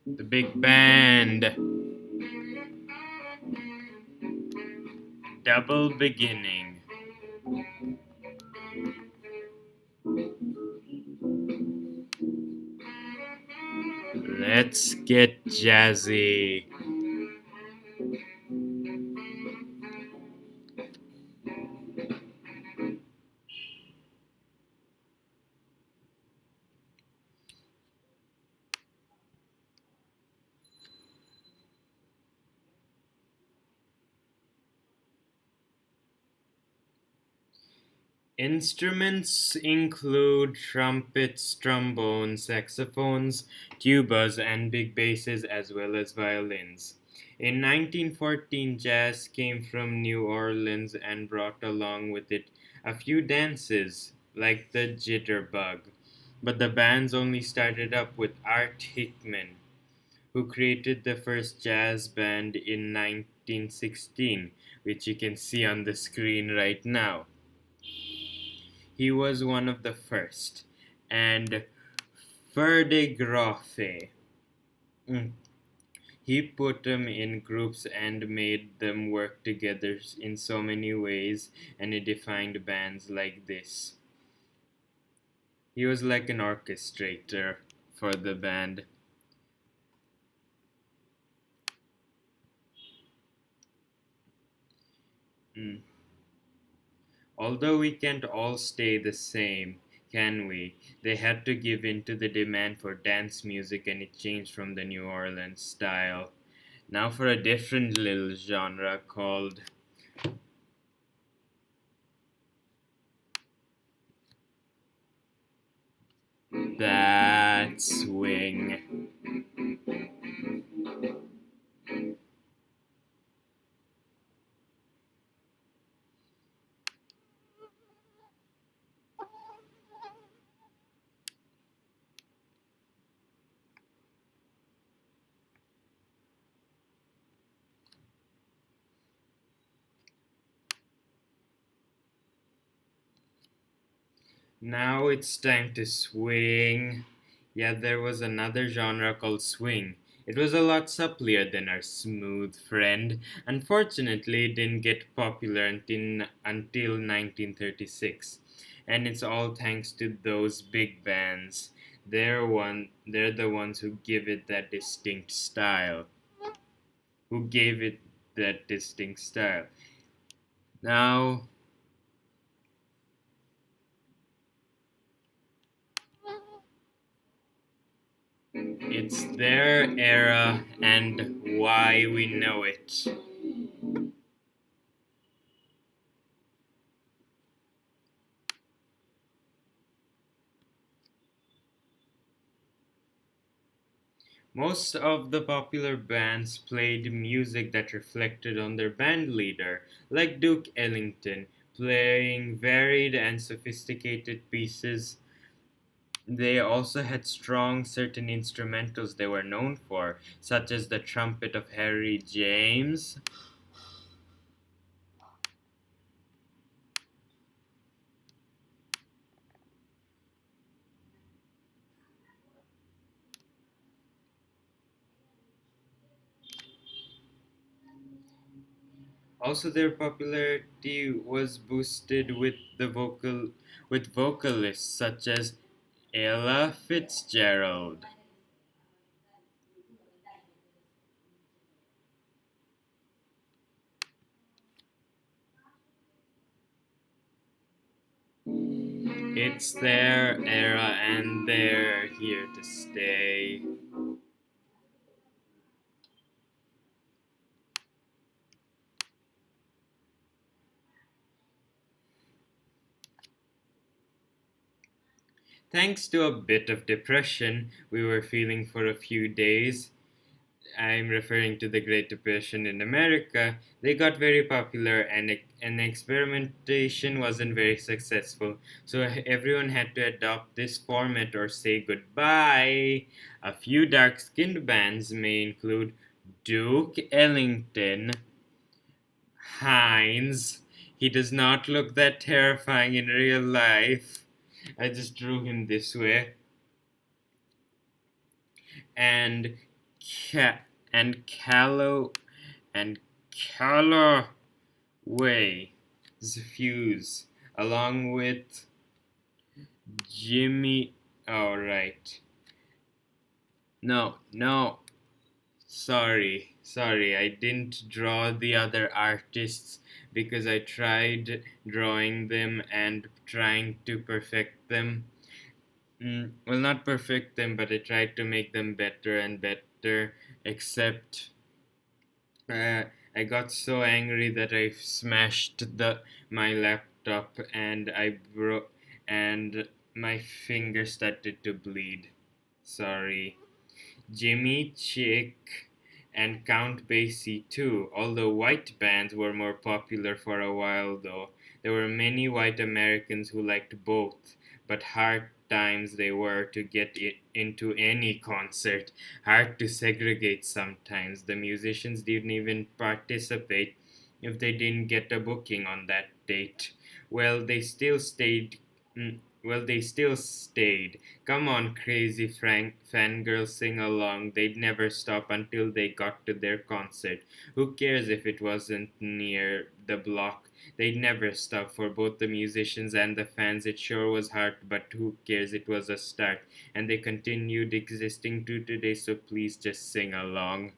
The big band. Double beginning. Let's get jazzy. Instruments include trumpets, trombones, saxophones, tubas, and big basses, as well as violins. In 1914, jazz came from New Orleans and brought along with it a few dances, like the jitterbug. But the bands only started up with Art Hickman, who created the first jazz band in 1916, which you can see on the screen right now. He was one of the first. And Ferde Groffe, mm, he put them in groups and made them work together in so many ways, and he defined bands like this. He was like an orchestrator for the band. Mm. Although we can't all stay the same, can we? They had to give in to the demand for dance music and it changed from the New Orleans style. Now for a different little genre called that swing. Now it's time to swing. Yeah, there was another genre called swing. It was a lot supplier than our smooth friend. Unfortunately, it didn't get popular until 1936. And it's all thanks to those big bands. They're the ones who give it that distinct style. Who gave it that distinct style. Now, it's their era and why we know it. Most of the popular bands played music that reflected on their band leader, like Duke Ellington, playing varied and sophisticated pieces. They also had strong certain instrumentals they were known for, such as the trumpet of Harry James. Also, their popularity was boosted with vocalists such as Ella Fitzgerald. It's their era and they're here to stay. Thanks to a bit of depression we were feeling for a few days, I'm referring to the Great Depression in America, they got very popular and experimentation wasn't very successful. So everyone had to adopt this format or say goodbye. A few dark skinned bands may include Duke Ellington, Hines, He does not look that terrifying in real life. I just drew him this way. And Ca- and Callow and Calloway's fuse, along with Jimmy. Oh, right. No. Sorry, I didn't draw the other artists because I tried drawing them and trying to perfect them. Well, not perfect them, but I tried to make them better and better. Except, uh, I got so angry that I smashed the my laptop and I broke and my finger started to bleed. Sorry. Jimmy Chick and Count Basie too. Although white bands were more popular for a while though, there were many white Americans who liked both, but hard times they were to get it into any concert. Hard to segregate sometimes. The musicians didn't even participate if they didn't get a booking on that date. Well, they still stayed. They still stayed. Come on, crazy Frank fangirls, sing along. They'd never stop until they got to their concert. Who cares if it wasn't near the block? They'd never stop for both the musicians and the fans. It sure was hard, but who cares? It was a start. And they continued existing to today, so please just sing along.